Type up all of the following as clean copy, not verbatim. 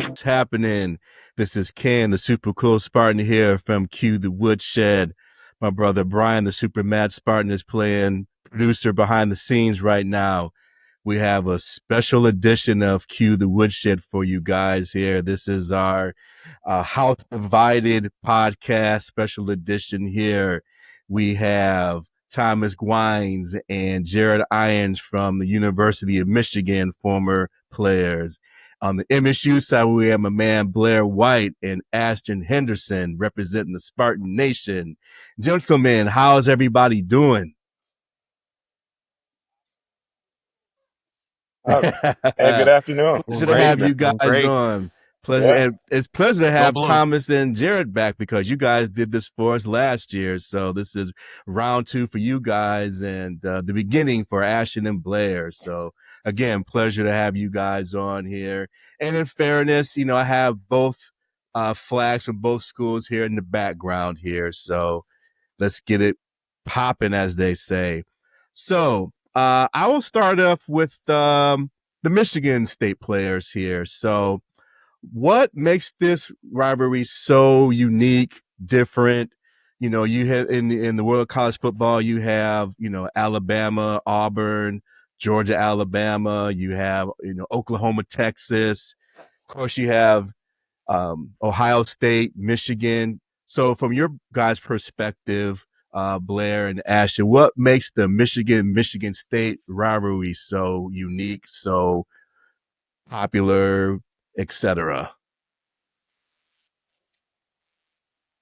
What's happening? This is Ken, the super cool Spartan here from Q the Woodshed. My brother Brian, the super mad Spartan, is playing producer behind the scenes right now. We have a special edition of Q the Woodshed for you guys here. This is our House Divided podcast special edition here. We have Thomas Guines and Jarrett Irons from the University of Michigan, former players. On the MSU side, we have my man Blair White and Ashton Henderson representing the Spartan Nation. Gentlemen, how's everybody doing? Hey, good afternoon. Pleasure to have you guys on. Pleasure, Yeah. and it's pleasure to have Thomas and Jarrett back because you guys did this for us last year. So this is round 2 for you guys and the beginning for Ashton and Blair. So again, pleasure to have you guys on here. And in fairness, you know, I have both flags from both schools here in the background here. So let's get it popping, as they say. So I will start off with the Michigan State players here. So what makes this rivalry so unique, different? You know, you have in the world of college football, you have, you know, Alabama, Auburn, Georgia, Alabama. You have, you know, Oklahoma, Texas. Of course, you have Ohio State, Michigan. So from your guys' perspective, Blair and Ashton, what makes the Michigan State rivalry so unique, so popular, etc.?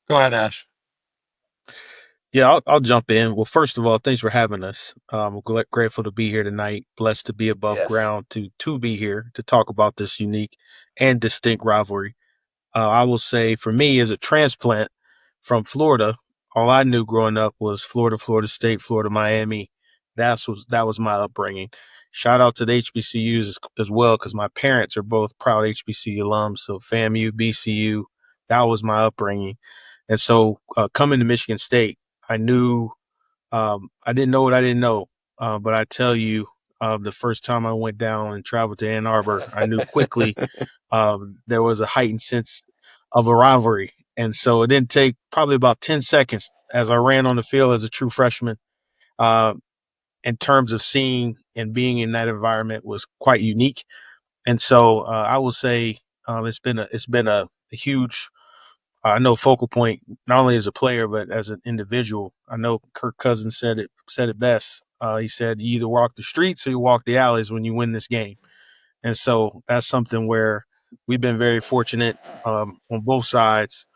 Go ahead, Ash. Yeah, I'll jump in. Well, first of all, thanks for having us. We're grateful to be here tonight. Blessed to be above ground to be here to talk about this unique and distinct rivalry. I will say, for me, as a transplant from Florida, all I knew growing up was Florida, Florida State, Florida, Miami. That was my upbringing. Shout out to the HBCUs as well, because my parents are both proud HBCU alums. So FAMU, BCU, that was my upbringing. And so coming to Michigan State, I knew I didn't know what I didn't know. But I tell you, the first time I went down and traveled to Ann Arbor, I knew quickly there was a heightened sense of a rivalry. And so it didn't take probably about 10 seconds as I ran on the field as a true freshman. In terms of seeing and being in that environment was quite unique. And so I will say it's been a huge I know focal point, not only as a player, but as an individual. I know Kirk Cousins said it best. He said, you either walk the streets or you walk the alleys when you win this game. And so that's something where we've been very fortunate on both sides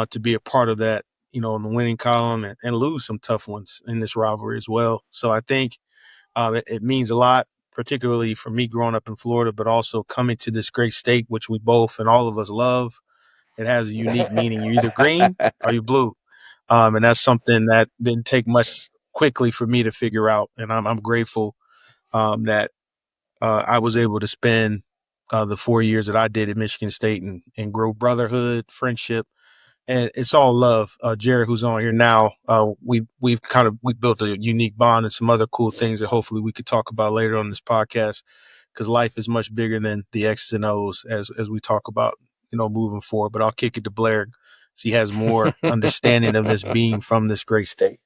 to be a part of that, you know, in the winning column and lose some tough ones in this rivalry as well. So I think it means a lot, particularly for me growing up in Florida, but also coming to this great state, which we both and all of us love. It has a unique meaning. You're either green or you're blue. And that's something that didn't take much quickly for me to figure out. And I'm grateful that I was able to spend the 4 years that I did at Michigan State and grow brotherhood, friendship, and it's all love. Jarrett, who's on here now, we've built a unique bond and some other cool things that hopefully we could talk about later on this podcast, because life is much bigger than the X's and O's as we talk about, you know, moving forward. But I'll kick it to Blair, so he has more understanding of this being from this great state.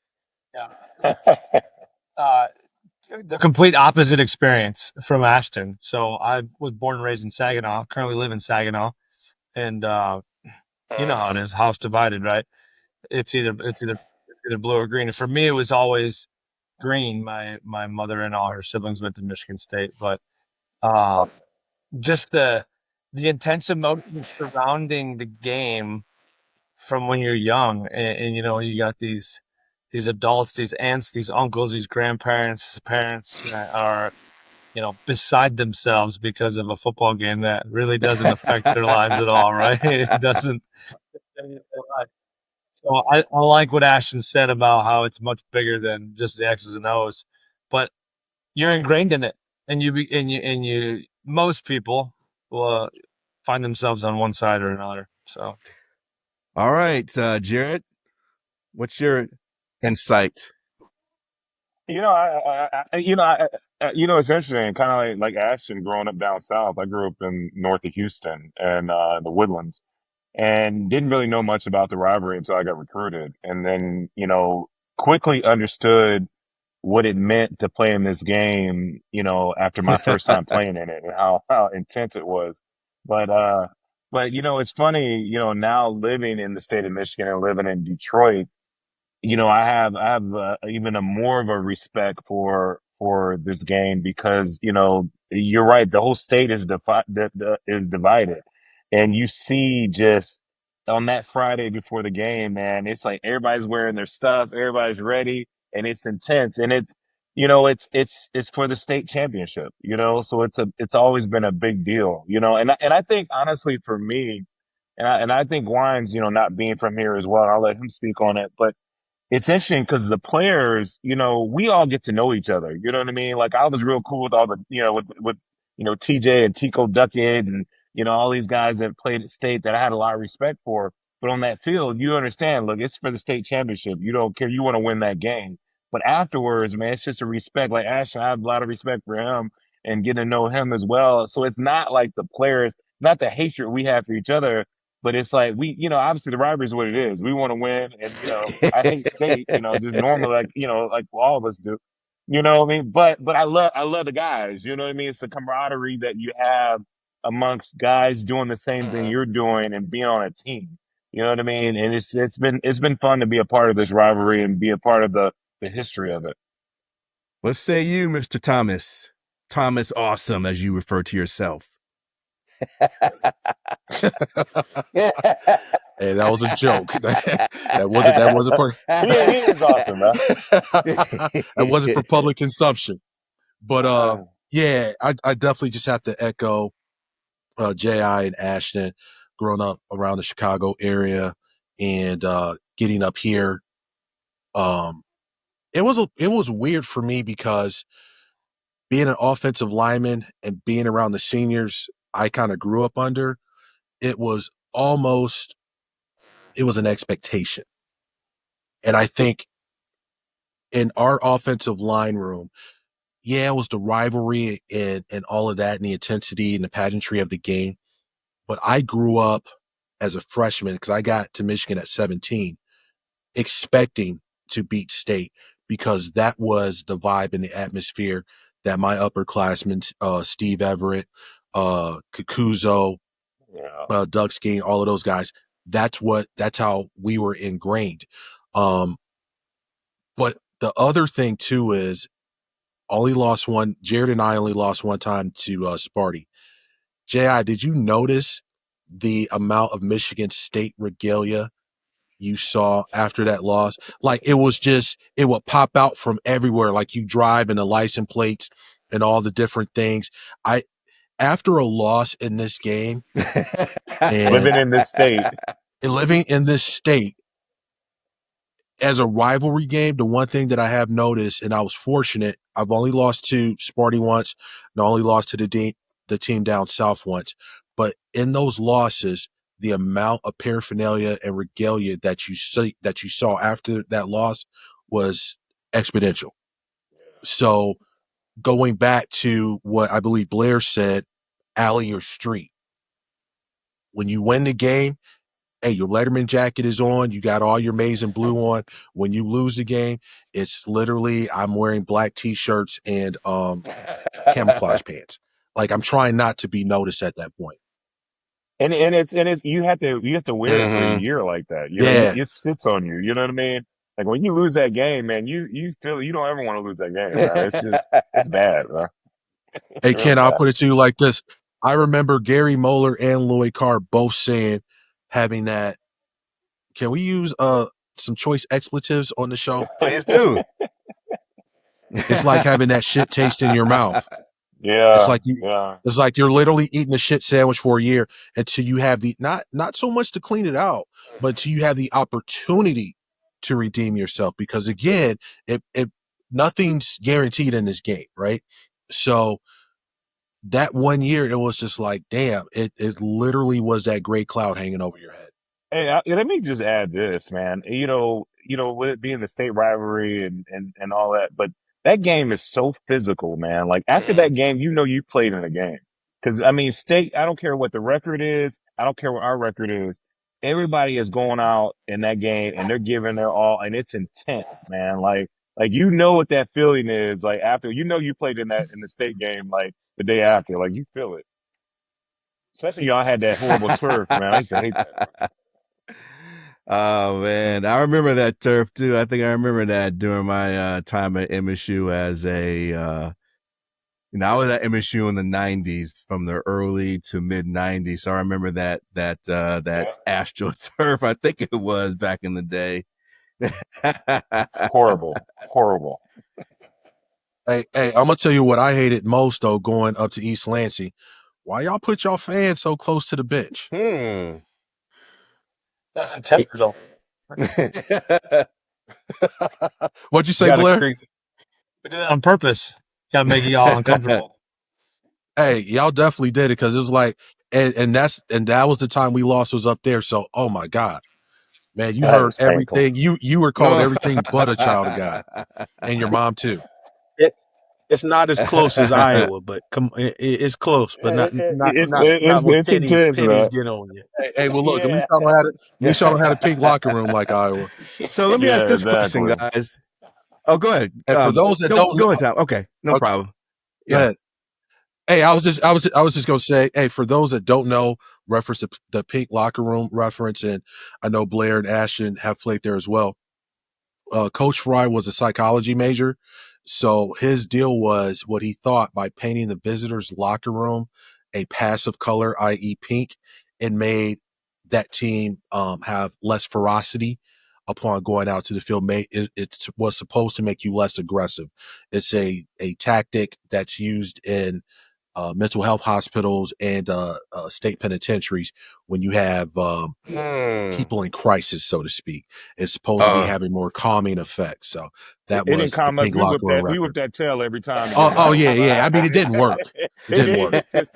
Yeah. The complete opposite experience from Ashton. So I was born and raised in Saginaw, currently live in Saginaw. And you know how it is, house divided, right? It's either blue or green. And for me, it was always green. My mother and all her siblings went to Michigan State, but just the intense emotions surrounding the game from when you're young, and you know, you got these adults, these aunts, these uncles, these grandparents, parents that are, you know, beside themselves because of a football game that really doesn't affect their lives at all, right? It doesn't. So I like what Ashton said about how it's much bigger than just the X's and O's, but you're ingrained in it, and you most people will find themselves on one side or another. So, All right, Jarrett, what's your insight? It's interesting. Kind of like Ashton growing up down south. I grew up in north of Houston and the Woodlands, and didn't really know much about the rivalry until I got recruited, and then quickly understood what it meant to play in this game. After my first time playing in it, and how intense it was. But it's funny. Now living in the state of Michigan and living in Detroit, I have even a more of a respect for this game because you're right. The whole state is divided, and you see just on that Friday before the game, man, it's like everybody's wearing their stuff, everybody's ready, and it's intense, and it's for the state championship, so it's always been a big deal, and I think honestly for me, and I think Wines, not being from here as well, I'll let him speak on it, but it's interesting because the players, we all get to know each other. You know what I mean? Like I was real cool with all the, with TJ and Tico Duckett and all these guys that played at state that I had a lot of respect for. But on that field, you understand. Look, it's for the state championship. You don't care. You want to win that game. But afterwards, man, it's just a respect. Like Ashton, I have a lot of respect for him and getting to know him as well. So it's not like the players, not the hatred we have for each other, but it's like obviously the rivalry is what it is. We want to win, and I hate state, just normal, like like all of us do. You know what I mean? But I love the guys. You know what I mean? It's the camaraderie that you have amongst guys doing the same thing you're doing and being on a team. You know what I mean? And it's been fun to be a part of this rivalry and be a part of the history of it. What say you, Mr. Thomas? Thomas Awesome, as you refer to yourself. Hey, that was a joke. That wasn't part. He is awesome, man. That wasn't for public consumption. But yeah, I definitely just have to echo J.I. and Ashton, growing up around the Chicago area and getting up here. It was weird for me because being an offensive lineman and being around the seniors I kind of grew up under, it was an expectation. And I think in our offensive line room, yeah, it was the rivalry and all of that and the intensity and the pageantry of the game. But I grew up as a freshman because I got to Michigan at 17, expecting to beat state because that was the vibe and the atmosphere that my upperclassmen, Steve Everett, Kakuzo, Doug Skeen, all of those guys, that's how we were ingrained. But the other thing too is Jarrett and I only lost one time to Sparty. J.I., did you notice the amount of Michigan State regalia you saw after that loss? Like it would pop out from everywhere. Like you drive and the license plates and all the different things. After a loss in this game and Living in this state. living in this state as a rivalry game, the one thing that I have noticed, and I was fortunate, I've only lost to Sparty once, and I only lost to the team down south once. But in those losses, the amount of paraphernalia and regalia that you saw after that loss was exponential. So going back to what I believe Blair said, alley or street. When you win the game, hey, your Letterman jacket is on. You got all your maize and blue on. When you lose the game, it's literally I'm wearing black T-shirts and camouflage pants. Like I'm trying not to be noticed at that point. And it's you have to wear it for a year like that. It sits on you. You know what I mean? Like when you lose that game, man, you feel you don't ever want to lose that game, man. It's bad, man. Hey Real Ken, I'll bad. put it to you like this. I remember Gary Moeller and Lloyd Carr both saying having that. Can we use some choice expletives on the show? Please do. It's like having that shit taste in your mouth. It's Yeah, like yeah. it's like you're literally eating a shit sandwich for a year until you have the not so much to clean it out, but until you have the opportunity to redeem yourself. Because again, it nothing's guaranteed in this game, right? So that 1 year, it was just like, damn, it literally was that gray cloud hanging over your head. Hey, let me just add this, man. With it being the state rivalry and all that, but that game is so physical, man. Like after that game, you played in a game. Cause I mean, state, I don't care what the record is. I don't care what our record is. Everybody is going out in that game and they're giving their all and it's intense, man. Like what that feeling is like after, you played in the state game, like the day after, like you feel it. Especially y'all had that horrible turf, man. I used to hate that. Oh man, I remember that turf too. I think I remember that during my time at MSU as a I was at MSU in the '90s, from the early to mid '90s. So I remember that Astro turf. I think it was back in the day. Horrible. Hey, I'm gonna tell you what I hated most though, going up to East Lansing. Why y'all put y'all fans so close to the bench? That's intentional. What'd you say, Blair? We did that on purpose. Gotta make y'all uncomfortable. Hey, y'all definitely did it because it was like, and that was the time we lost, was up there. So, oh my God, man, you heard everything. You were called everything but a child of God, and your mom too. It's not as close as Iowa, but it's close, but not what pennies get on you. Hey, well, look, at least y'all don't have a pink locker room like Iowa. So let me ask this question, guys. Oh, go ahead. And for those that don't go ahead, Tom. Okay, no problem. Yeah. Hey, I was just gonna say, hey, for those that don't know, reference the pink locker room reference, and I know Blair and Ashton have played there as well. Coach Fry was a psychology major, so his deal was what he thought by painting the visitors' locker room a passive color, i.e. pink, it made that team have less ferocity upon going out to the field. It was supposed to make you less aggressive. It's a tactic that's used in mental health hospitals and state penitentiaries when you have people in crisis, so to speak. It's supposed to be having more calming effects. So that was the pink locker room. We whipped that tail every time. Yeah. I mean, it didn't work. It didn't work. It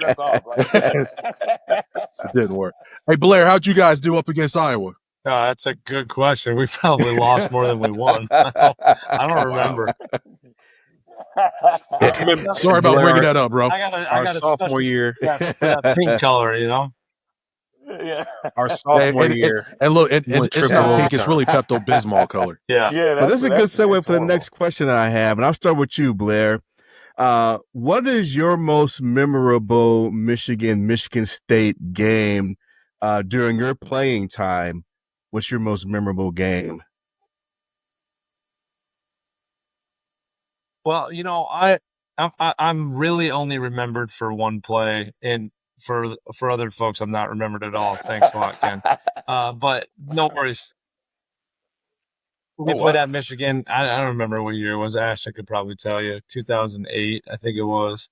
didn't work. Hey, Blair, how'd you guys do up against Iowa? Oh, that's a good question. We probably lost more than we won. I don't remember. Sorry about bringing that up, bro. I got sophomore year for that pink color, Yeah. Our sophomore year. And look, it's not pink, it's really Pepto-Bismol color. Yeah. But this is a good segue for the next question that I have, and I'll start with you, Blair. What is your most memorable Michigan State game during your playing time? What's your most memorable game? Well, I'm really only remembered for one play, and for other folks, I'm not remembered at all. Thanks a lot, Ken. But no worries. We played at Michigan. I don't remember what year it was. Ash, I could probably tell you. 2008, I think it was.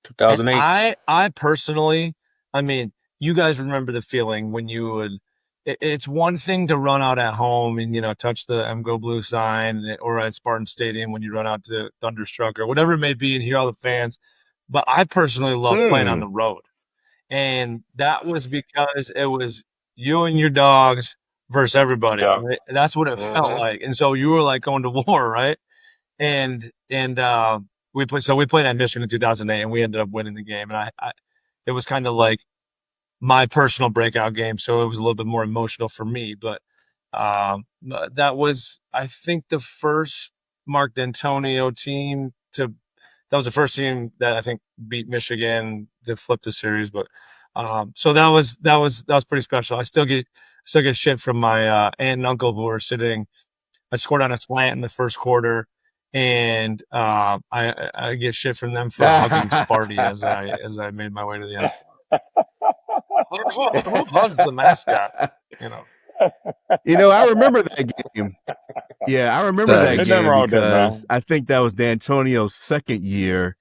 2008. And I personally, I mean, you guys remember the feeling when you would. It's one thing to run out at home and touch the Go Blue sign, or at Spartan Stadium when you run out to Thunderstruck or whatever it may be and hear all the fans. But I personally love playing on the road, and that was because it was you and your dogs versus everybody. Yeah. Right? That's what it felt like, and so you were like going to war, right? And we played at Michigan in 2008, and we ended up winning the game. And it was kind of like my personal breakout game, so it was a little bit more emotional for me. But that was, I think, the first Mark D'Antonio team to. That was the first team that I think beat Michigan to flip the series. But so that was pretty special. I still get shit from my aunt and uncle who were sitting. I scored on a slant in the first quarter, and I get shit from them for hugging Sparty as I made my way to the end. Who hugs the mascot? I remember that game. Yeah, I remember that game because I think that was D'Antonio's second year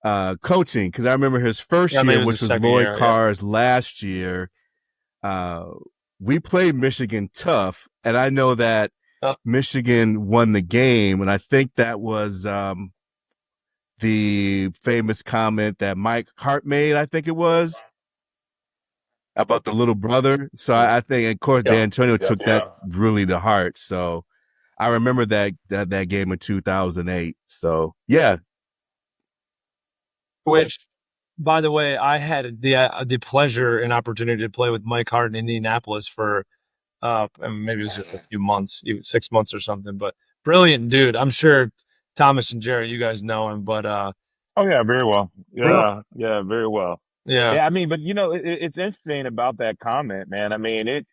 coaching. Because I remember his first year, which was Lloyd Carr's last year. We played Michigan tough, and I know that Michigan won the game, and I think that was the famous comment that Mike Hart made, I think it was, about the little brother. So I think, of course, D'Antonio took that really to heart. So I remember that game in 2008. So yeah. Which, by the way, I had the pleasure and opportunity to play with Mike Hart in Indianapolis for maybe it was just a few months, 6 months or something. But brilliant dude. I'm sure Thomas and Jarrett, you guys know him, but Oh yeah, very well. Yeah, very well. yeah. Yeah, I mean, but it's interesting about that comment, man. I mean,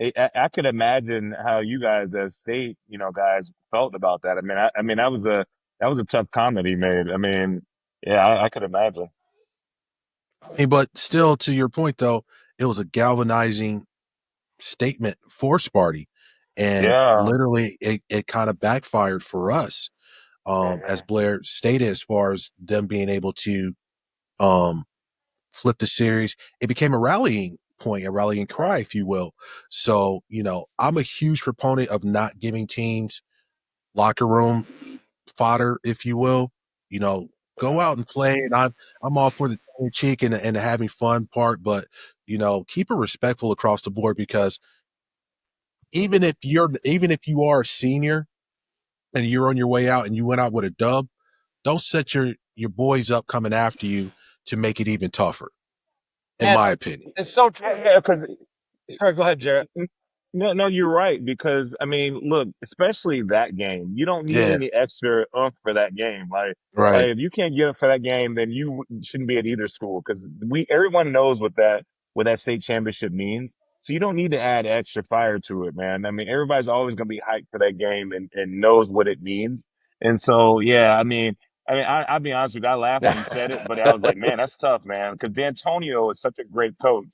I could imagine how you guys as state, guys felt about that. I mean, that was a tough comment he made. I mean, yeah, I could imagine. Hey, but still, to your point though, it was a galvanizing statement for Sparty, and Yeah. literally it kind of backfired for us, as Mhm. Blair stated, as far as them being able to um flip the series. It became a rallying point, a rallying cry, if you will. So, I'm a huge proponent of not giving teams locker room fodder, if you will. You know, go out and play, and I'm all for the tongue in cheek and the having fun part, but keep it respectful across the board, because even if you are a senior and you're on your way out and you went out with a dub, don't set your boys up coming after you to make it even tougher, in And my opinion. it's so true. Yeah, because Sorry, go ahead, Jarrett. no, you're right. Because I mean, look, especially that game, you don't need Yeah, any extra oomph for that game. Like right. if you can't get it for that game, then you shouldn't be at either school. Because everyone knows what that state championship means. So you don't need to add extra fire to it, man. I mean, everybody's always gonna be hyped for that game and knows what it means. And so, yeah, I'll be honest with you. I laughed when he said it, but I was like, man, that's tough, man. Because D'Antonio is such a great coach.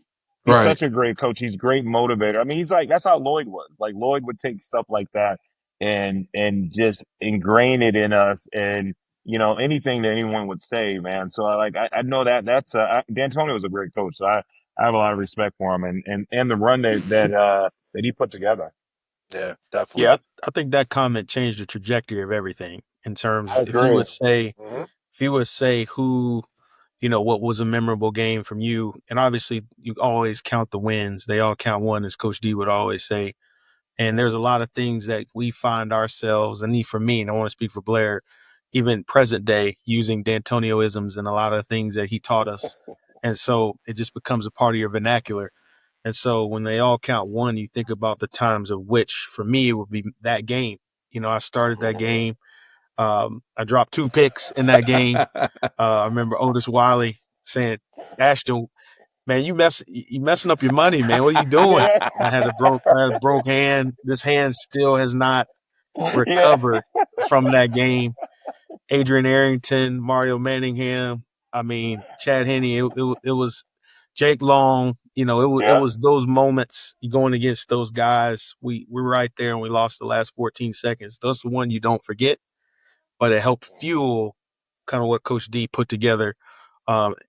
He's Right. such a great coach. He's a great motivator. I mean, he's like that's how Lloyd was. Like Lloyd would take stuff like that and just ingrain it in us, and anything that anyone would say, man. So I know D'Antonio was a great coach. So I have a lot of respect for him and the run that he put together. Yeah, Yeah, definitely. I think that comment changed the trajectory of everything in terms I if you agree. would say Mhm. who, what was a memorable game from you, and obviously you always count the wins. They all count one, as Coach D would always say. And there's a lot of things that we find ourselves, and for me, and I want to speak for Blair, even present day, using D'Antonio'isms and a lot of things that he taught us. And so it just becomes a part of your vernacular. And so when they all count one, you think about the times of which, for me, it would be that game. I started that game. I dropped 2 picks in that game. I remember Otis Wiley saying, "Ashton, man, you messing up your money, man. What are you doing?" Yeah. I had a broke hand. This hand still has not Yeah. recovered from that game. Adrian Arrington, Mario Manningham. I mean, Chad Henne. It was Jake Long. It Yeah. was those moments going against those guys. We were right there and we lost the last 14 seconds. That's the one you don't forget, but it helped fuel kind of what Coach D put together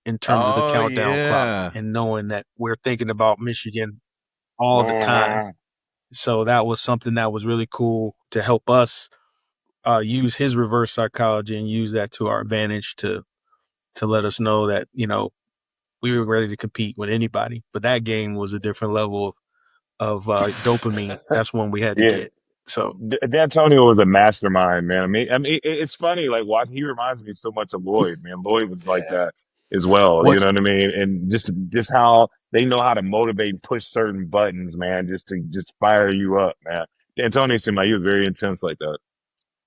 in terms of the Oh countdown clock yeah. and knowing that we're thinking about Michigan all the time. Mhm. So that was something that was really cool to help us use his reverse psychology and use that to our advantage to let us know that we were ready to compete with anybody. But that game was a different level of dopamine. That's one we had to Yeah. get. So D'Antonio was a mastermind, man. It's funny, like watching. He reminds me so much of Lloyd, man. Lloyd was like Yeah. that as well. You What's know what I mean? And just how they know how to motivate and push certain buttons, man, just to just fire you up, man. D'Antonio seemed like he was very intense like that.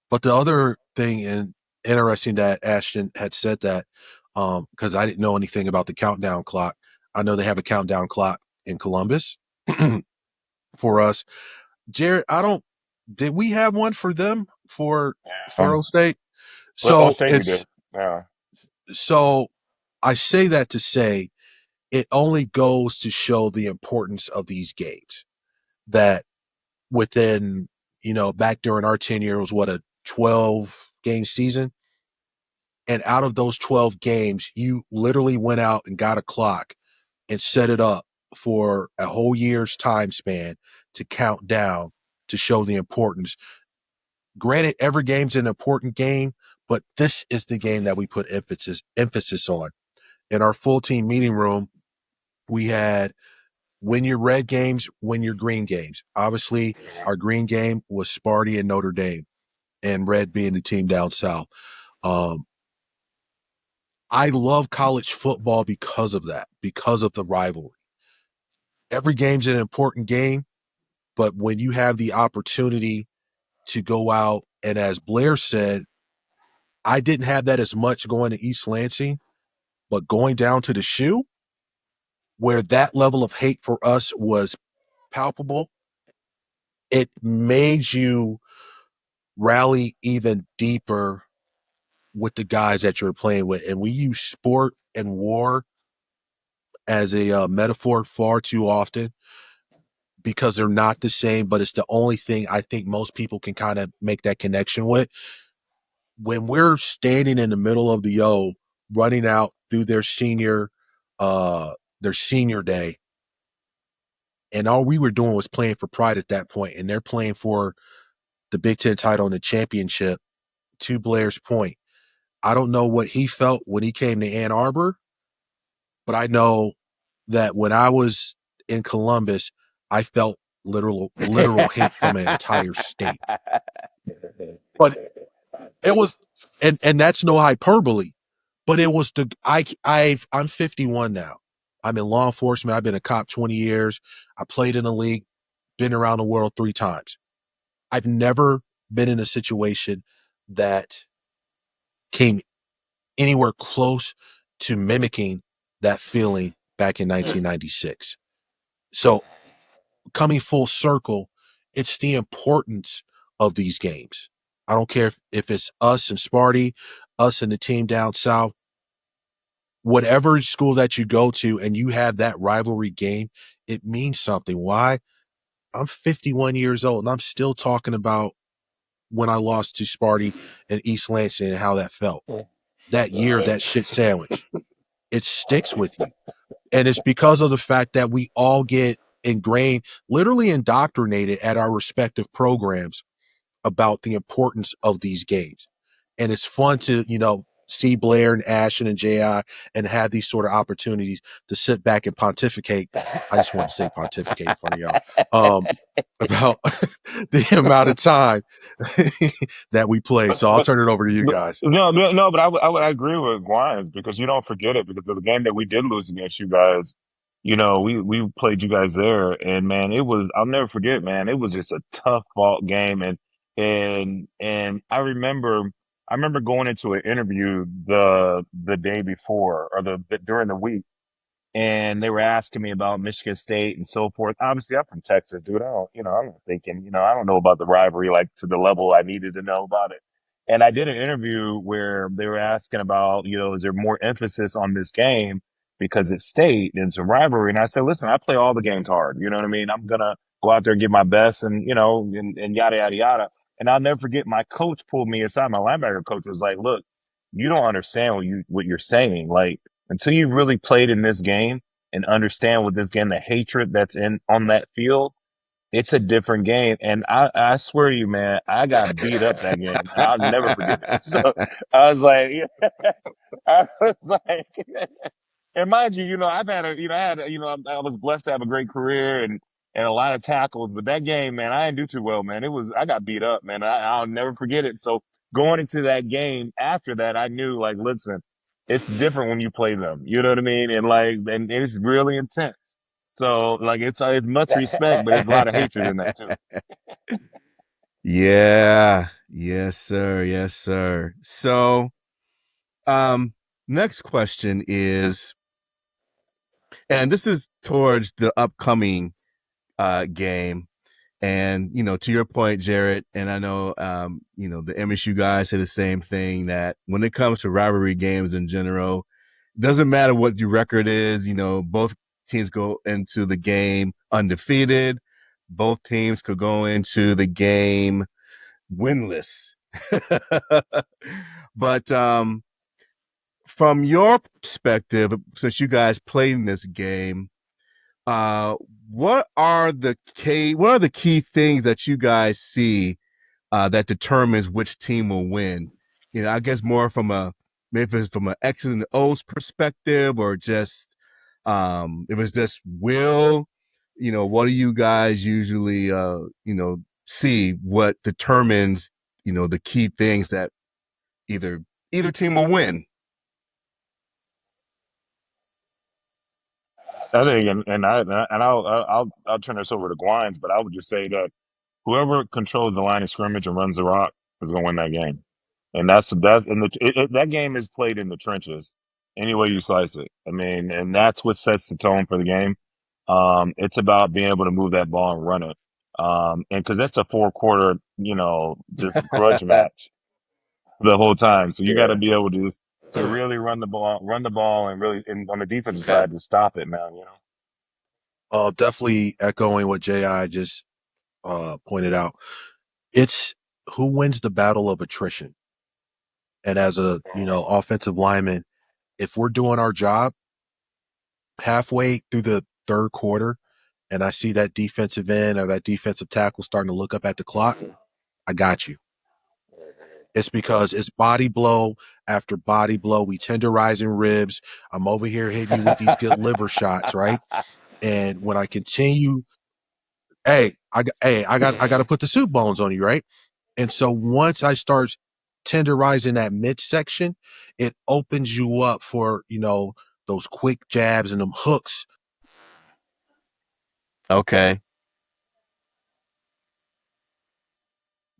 But the other thing and interesting that Ashton had said that, because I didn't know anything about the countdown clock. I know they have a countdown clock in Columbus for us. Jared, I don't. Did we have one for them for Faro State? But oh, So say we did. Yeah. so I say that to say it only goes to show the importance of these games. That within, back during our tenure was what, a 12-game season. And out of those 12 games, you literally went out and got a clock and set it up for a whole year's time span to count down to show the importance. Granted, every game's an important game, but this is the game that we put emphasis on. In our full team meeting room, we had win your red games, win your green games. Obviously, our green game was Sparty and Notre Dame, and red being the team down south. I love college football because of that, because of the rivalry. Every game's an important game, but when you have the opportunity to go out, and as Blair said, I didn't have that as much going to East Lansing, but going down to the shoe, where that level of hate for us was palpable, it made you rally even deeper with the guys that you're playing with. And we use sport and war as a metaphor far too often because they're not the same, but it's the only thing I think most people can kind of make that connection with. When we're standing in the middle of the O, running out through their senior day, and all we were doing was playing for pride at that point, and they're playing for the Big Ten title and the championship. To Blair's point, I don't know what he felt when he came to Ann Arbor, but I know that when I was in Columbus, I felt literal hate from an entire state. But it was, and that's no hyperbole, but it was I'm 51 now. I'm in law enforcement. I've been a cop 20 years. I played in the league, been around the world 3 times. I've never been in a situation that came anywhere close to mimicking that feeling back in 1996. So coming full circle, it's the importance of these games. I don't care if it's us and Sparty, us and the team down south, whatever school that you go to and you have that rivalry game, it means something. Why? I'm 51 years old and I'm still talking about when I lost to Sparty and East Lansing and how that felt. That year, that shit sandwich, it sticks with you. And it's because of the fact that we all get ingrained, literally indoctrinated at our respective programs about the importance of these games. And it's fun to, see Blair and Ashton and J.I. and have these sort of opportunities to sit back and pontificate. I just want to say pontificate in front of y'all about the amount of time that we play. So I'll turn it over to you guys. No, but I agree with Guines because you don't forget it because of the game that we did lose against you guys. We played you guys there, and man, I'll never forget, man. It was just a tough fought game, and I remember going into an interview the day before or during the week, and they were asking me about Michigan State and so forth. Obviously, I'm from Texas, dude. I'm not thinking, I don't know about the rivalry like to the level I needed to know about it. And I did an interview where they were asking about, is there more emphasis on this game because it's state and it's a rivalry? And I said, listen, I play all the games hard. You know what I mean? I'm gonna go out there and give my best, and and yada yada yada. And I'll never forget, my coach pulled me aside. My linebacker coach was like, "Look, you don't understand what you're saying. Like, until you really played in this game and understand what this game, the hatred that's on that field, it's a different game." And I swear to you, man, I got beat up that game. And I'll never forget it. So I was like, I was like, and mind you, I've had I was blessed to have a great career and a lot of tackles, but that game, man, I didn't do too well, man. I got beat up, man. I'll never forget it. So going into that game after that, I knew, like, listen, it's different when you play them. You know what I mean? And it's really intense. So like, it's much respect, but there's a lot of hatred in that too. Yeah. Yes, sir. Yes, sir. So, next question is, and this is towards the upcoming game. And, to your point, Jarrett, and I know, the MSU guys say the same thing, that when it comes to rivalry games in general, doesn't matter what your record is, both teams go into the game undefeated. Both teams could go into the game winless. But from your perspective, since you guys played in this game, what are the key things that you guys see that determines which team will win? I guess more maybe it's from an X's and O's perspective, or just if it's just will, what do you guys usually, see what determines, the key things that either team will win? I think, I'll turn this over to Gwines, but I would just say that whoever controls the line of scrimmage and runs the rock is going to win that game. And that game is played in the trenches, any way you slice it. I mean, and that's what sets the tone for the game. It's about being able to move that ball and run it. And because that's a 4-quarter, just grudge match the whole time. So you got to be able to really run the ball, and really, and on the defensive side, to stop it, man. Definitely echoing what Ji just pointed out. It's who wins the battle of attrition. And as a offensive lineman, if we're doing our job halfway through the third quarter, and I see that defensive end or that defensive tackle starting to look up at the clock, I got you. It's because it's body blow after body blow. We tenderizing ribs. I'm over here hitting you with these good liver shots, right? And when I continue, I got to put the soup bones on you, right? And so once I start tenderizing that midsection, it opens you up for those quick jabs and them hooks. Okay.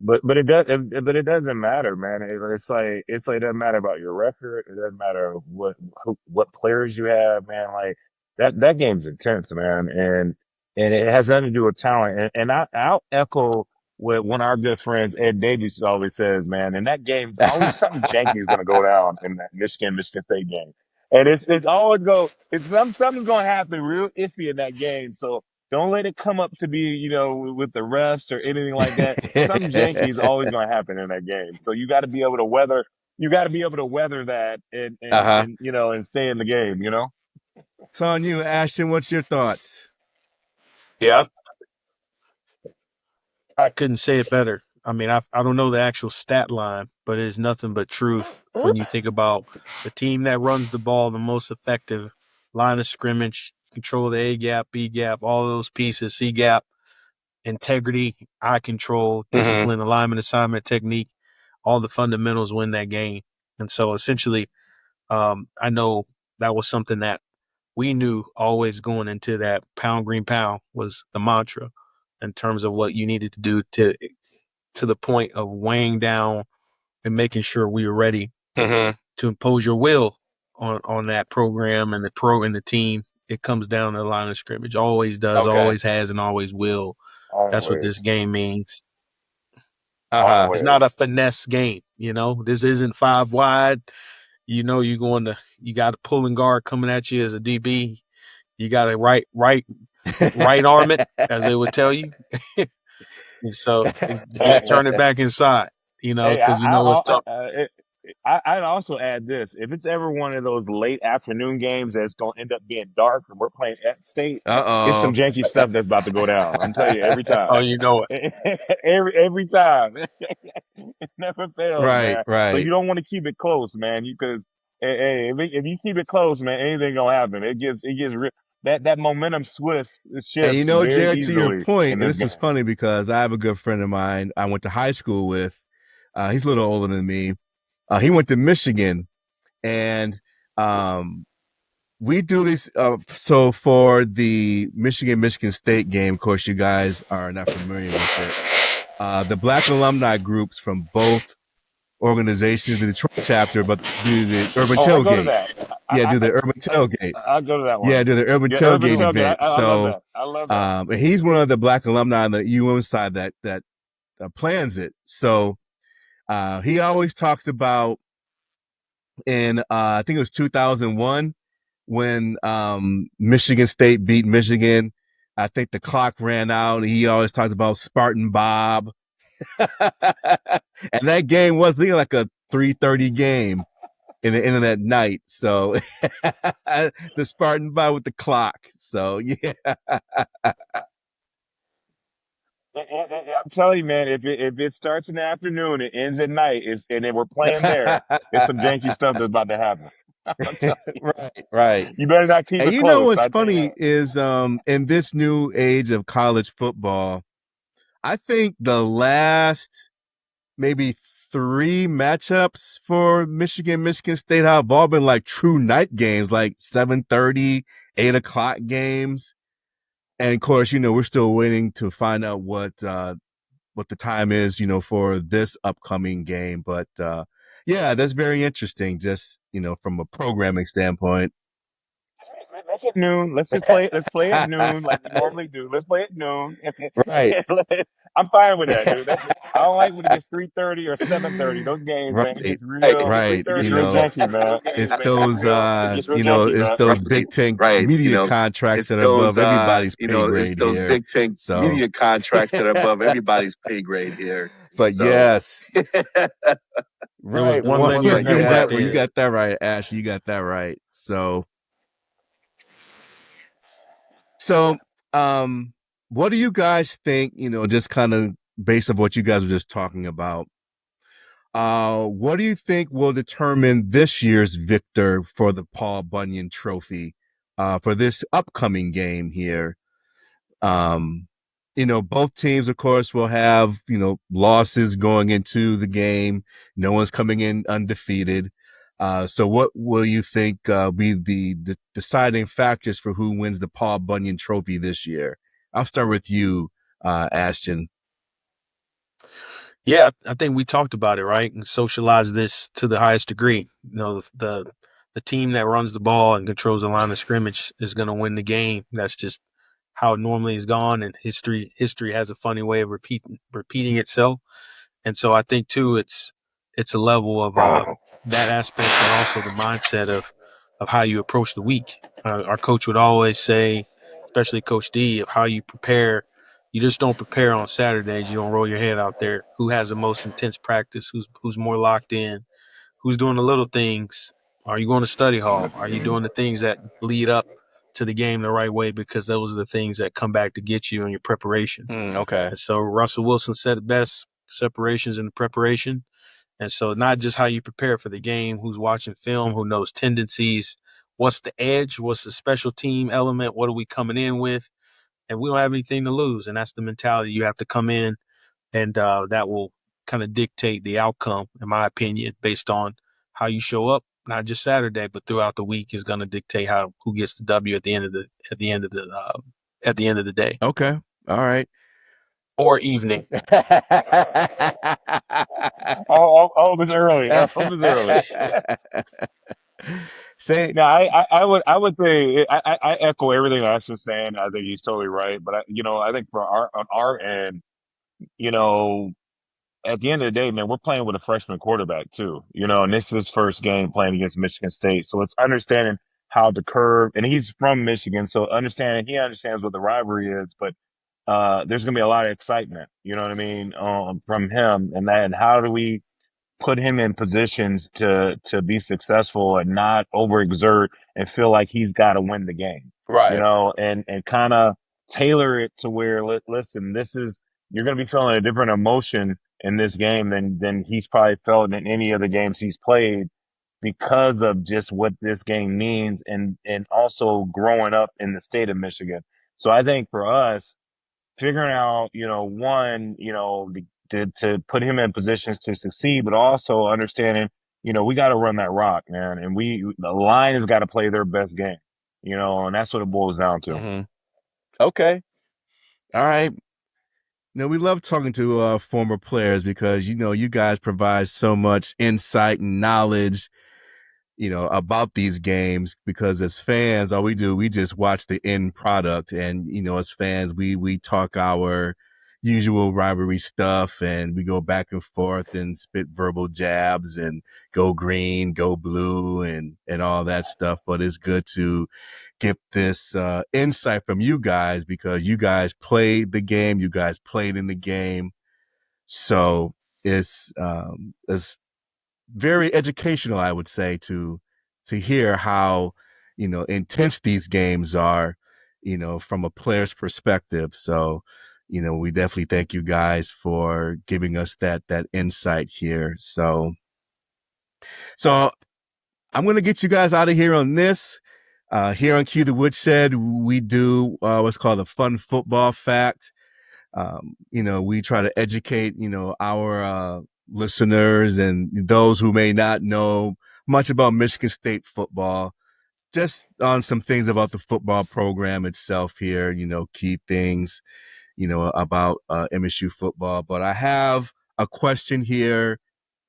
But it doesn't matter, man. It's like it doesn't matter about your record. It doesn't matter what players you have, man. Like that game's intense, man, and it has nothing to do with talent. And I'll echo what one of our good friends Ed Davies always says, man. In that game, always something janky is going to go down in that Michigan State game, and it's always something's going to happen real iffy in that game. So don't let it come up to be, with the refs or anything like that. Something janky is always going to happen in that game. So you got to be able to weather. You got to be able to weather that and Uh-huh. and stay in the game. So on you, Ashton, what's your thoughts? Yeah, I couldn't say it better. I mean, I don't know the actual stat line, but it is nothing but truth when you think about the team that runs the ball the most effective, line of scrimmage, control the A gap, B gap, all those pieces, C gap, integrity, eye control, discipline, alignment, assignment, technique, all the fundamentals win that game. And so essentially, I know that was something that we knew always going into that pound green pound was the mantra in terms of what you needed to do to the point of weighing down and making sure we were ready to impose your will on that program and the team. It comes down to the line of scrimmage. Always does, always has, and always will. That's what this game means. It's not a finesse game. This isn't 5 wide. You got a pulling guard coming at you as a DB. You got to right arm it, as they would tell you. And so turn it back inside, because it's tough. I'd also add this: if it's ever one of those late afternoon games that's going to end up being dark, and we're playing at State, it's some janky stuff that's about to go down. I'm telling you, every time. Oh, you know it. every time, it never fails, man. Right. So you don't want to keep it close, man. Because if you keep it close, man, anything gonna happen. It gets that momentum shifts And very Jarrett, to your easily point, in and this this is game. funny because I have a good friend of mine I went to high school with. He's a little older than me. He went to Michigan, and we do this. So for the Michigan State game, of course, you guys are not familiar with it. The Black alumni groups from both organizations, the Detroit chapter, but do the urban I go to tailgate. that. Do the urban tailgate. I'll go to that one. Yeah, do the urban tailgate event. I love that. I love that. And he's one of the Black alumni on the UM side that plans it. So he always talks about in I think it was 2001 when Michigan State beat Michigan. I think the clock ran out. He always talks about Spartan Bob. And that game was like a 3:30 game in the end of that night. So the Spartan Bob with the clock. So yeah. I'm telling you, man, if it starts in the afternoon, it ends at night, and then we're playing there, it's some janky stuff that's about to happen. I'm telling you. Right. You better not keep And it you know close. what's I tell you funny that. is in this new age of college football, I think the last maybe 3 matchups for Michigan State have all been like true night games, like 7:30, 8 o'clock games. And of course, we're still waiting to find out what the time is, for this upcoming game. But yeah, that's very interesting, just from a programming standpoint. Make it noon. Let's just play it. Let's play at noon like we normally do. Let's play at noon. Right. I'm fine with that, dude. I don't like when it gets 3:30 or 7:30. Those games, man, it Right. gets real. Right. It gets real janky, man. It's those It gets real janky, it's man. those Big Ten media contracts that are above everybody's pay grade It's those here. Big Ten So media contracts that are above everybody's pay grade here. but So yes. It was Right. one linear You got network. that right, Ash. You got that right. So what do you guys think, just kind of based on what you guys were just talking about? What do you think will determine this year's victor for the Paul Bunyan Trophy for this upcoming game here? Both teams, of course, will have, losses going into the game. No one's coming in undefeated. So what will you think be the deciding factors for who wins the Paul Bunyan Trophy this year? I'll start with you, Ashton. Yeah, I think we talked about it, right? And socialize this to the highest degree. The team that runs the ball and controls the line of scrimmage is going to win the game. That's just how it normally is gone. And history has a funny way of repeating itself. And so I think too, it's a level of that aspect, but also the mindset of how you approach the week. Our coach would always say, especially Coach D, of how you prepare. You just don't prepare on Saturdays. You don't roll your head out there. Who has the most intense practice? Who's more locked in? Who's doing the little things? Are you going to study hall? Are you doing the things that lead up to the game the right way? Because those are the things that come back to get you in your preparation. Okay. And so Russell Wilson said it best: separations in the preparation. And so not just how you prepare for the game, who's watching film, who knows tendencies, what's the edge, what's the special team element, what are we coming in with? And we don't have anything to lose. And that's the mentality you have to come in, and that will kind of dictate the outcome, in my opinion, based on how you show up, not just Saturday, but throughout the week is going to dictate who gets the W at the end of the day. Okay. All right. Or evening. Oh, it was early. Oh, it was early. Say No, I would say I echo everything Ashton's saying. I think he's totally right. But I think on our end, you know, at the end of the day, man, we're playing with a freshman quarterback too. And this is his first game playing against Michigan State, so it's understanding how to curve. And he's from Michigan, so he understands what the rivalry is. But there's gonna be a lot of excitement. You know what I mean, from him, and how do we put him in positions to be successful and not overexert and feel like he's got to win the game, right. and kind of tailor it to where, listen, you're going to be feeling a different emotion in this game than he's probably felt in any of the games he's played because of just what this game means and also growing up in the state of Michigan. So I think for us, figuring out, one, to put him in positions to succeed, but also understanding, we got to run that rock, man, and the line has got to play their best game, and that's what it boils down to. Mm-hmm. Okay. All right. We love talking to former players because you guys provide so much insight and knowledge about these games, because as fans, all we do, we just watch the end product. And, as fans, we talk our usual rivalry stuff, and we go back and forth and spit verbal jabs and go green, go blue, and all that stuff. But it's good to get this insight from you guys, because you guys played the game, you guys played in the game. So it's very educational, I would say, to hear how intense these games are, from a player's perspective. So we definitely thank you guys for giving us that insight here. So I'm going to get you guys out of here on this. Here on Cue the Woodshed, we do what's called a fun football fact. We try to educate, our listeners and those who may not know much about Michigan State football, just on some things about the football program itself here, key things, about MSU football. But I have a question here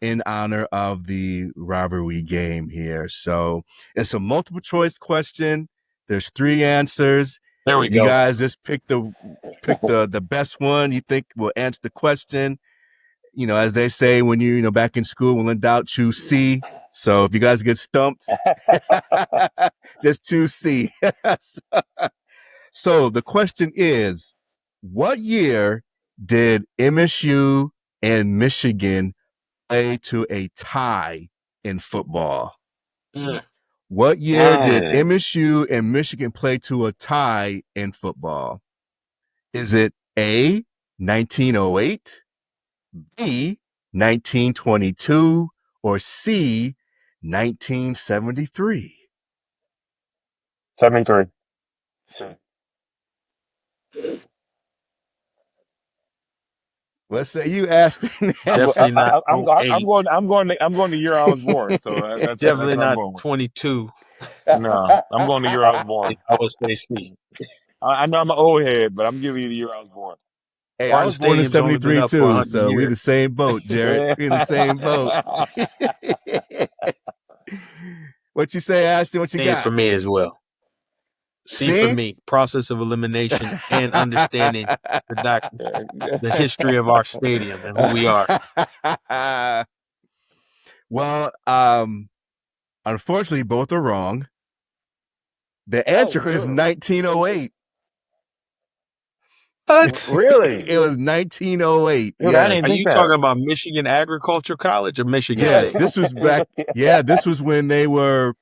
in honor of the rivalry game here. So it's a multiple choice question. There's 3 answers. There we You go. guys just pick the best one you think will answer the question. As they say when you back in school, when in doubt, choose C. So if you guys get stumped, just choose C. So the question is, what year did MSU and Michigan play to a tie in football? What year did MSU and Michigan play to a tie in football? Is it A, 1908, B, 1922, or C, 1973? 73. Let's say you asked. Definitely not I'm 08. going to the year I was born. So that's Definitely what I'm not going with. 22. No, I'm going to the year I was born. I would say C. I know I'm an old head, but I'm giving you the year I was born. Hey, I Martin was born in Stadium's only been 73 up for too, 100 so we're years. the same boat, Jarrett. We're in the same boat. What you say, Ashton? What you C got? for me as well. C for me. Process of elimination and understanding the history of our stadium and who we are. Well, unfortunately, both are wrong. The answer is 1908. What? Really? It was 1908. Dude, I Yes. didn't Are think you that. talking about Michigan Agricultural College or Michigan Yes, State? this was back. Yeah, this was when they were.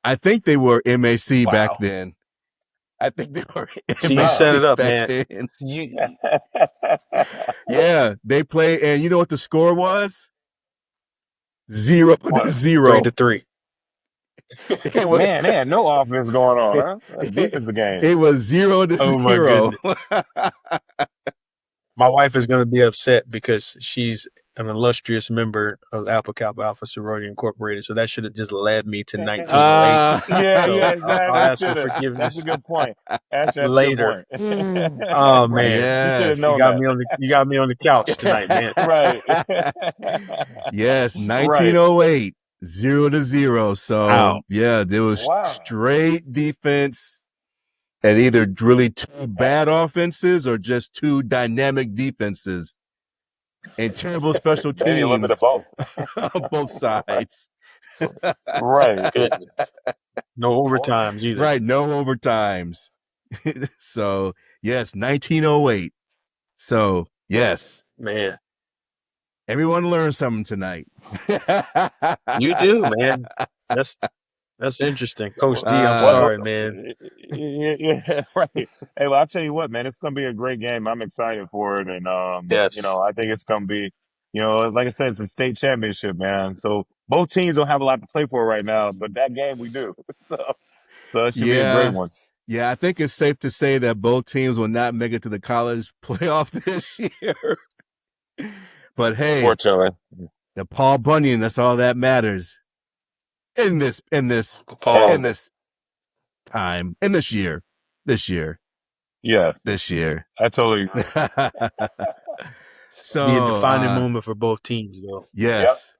I think they were MAC back Wow. then. I think they were So you set it MAC up, back man. then. You, Yeah, they played, and you know what the score was? 0-0. 3-3. It was, Man, they had no offense going on, huh? A defensive game. it was 0-0. Oh my goodness. My wife is going to be upset because she's an illustrious member of Alpha Kappa Alpha Sorority Incorporated. So that should have just led me to 1908. Yeah, So I'll exactly. ask for That's forgiveness a good point. Actually, that's later. a good point. Oh Right. man, You should have Yes. known that. you got me on the couch tonight, man. Right. Yes, Right. 1908, 0-0. So, Wow. yeah, there was Wow. straight defense and either really 2 bad offenses or just 2 dynamic defenses and terrible special Maybe a little bit of teams both. on both sides. Right. Goodness. No overtimes either. Right, no overtimes. So, yes, 1908. So, yes, Man, everyone learned something tonight. you do, man. That's interesting. Coach D, I'm Well, sorry, man. Yeah, right. Hey, well, I'll tell you what, man, it's gonna be a great game. I'm excited for it, and Yes. I think it's gonna be, like I said, it's a state championship, man. So both teams don't have a lot to play for right now, but that game we do. So it should be a great yeah. one. Yeah, I think it's safe to say that both teams will not make it to the college playoff this year. But hey, Unfortunately. the Paul Bunyan, that's all that matters in this Paul. time, in this year. Yes, This year. I totally agree. So Be a defining moment for both teams, though. yes.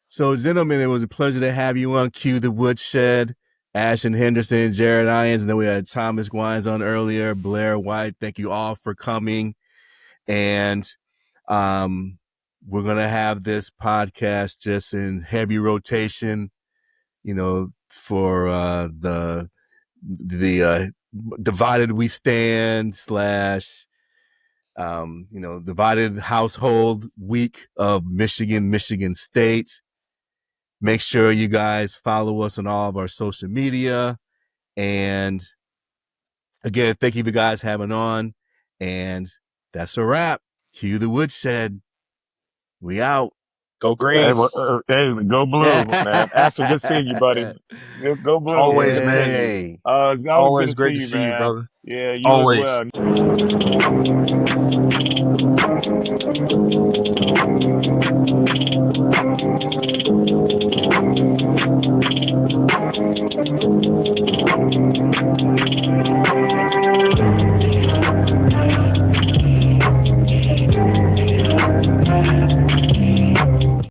So, gentlemen, it was a pleasure to have you on Cue the Woodshed. Ashton Henderson, Jarrett Irons, and then we had Thomas Guines on earlier, Blair White. Thank you all for coming. And we're going to have this podcast just in heavy rotation, for the Divided We Stand / Divided Household Week of Michigan State. Make sure you guys follow us on all of our social media. And again, thank you for guys having on. And that's a wrap. Cue the Woodshed. We out. Go green. Hey, go blue, man. Ashton, good seeing you, buddy. Go blue. Always, Good man. seeing you. Yay. It's always Always good to great see to you, see you, man. brother. Yeah, you Always. as well.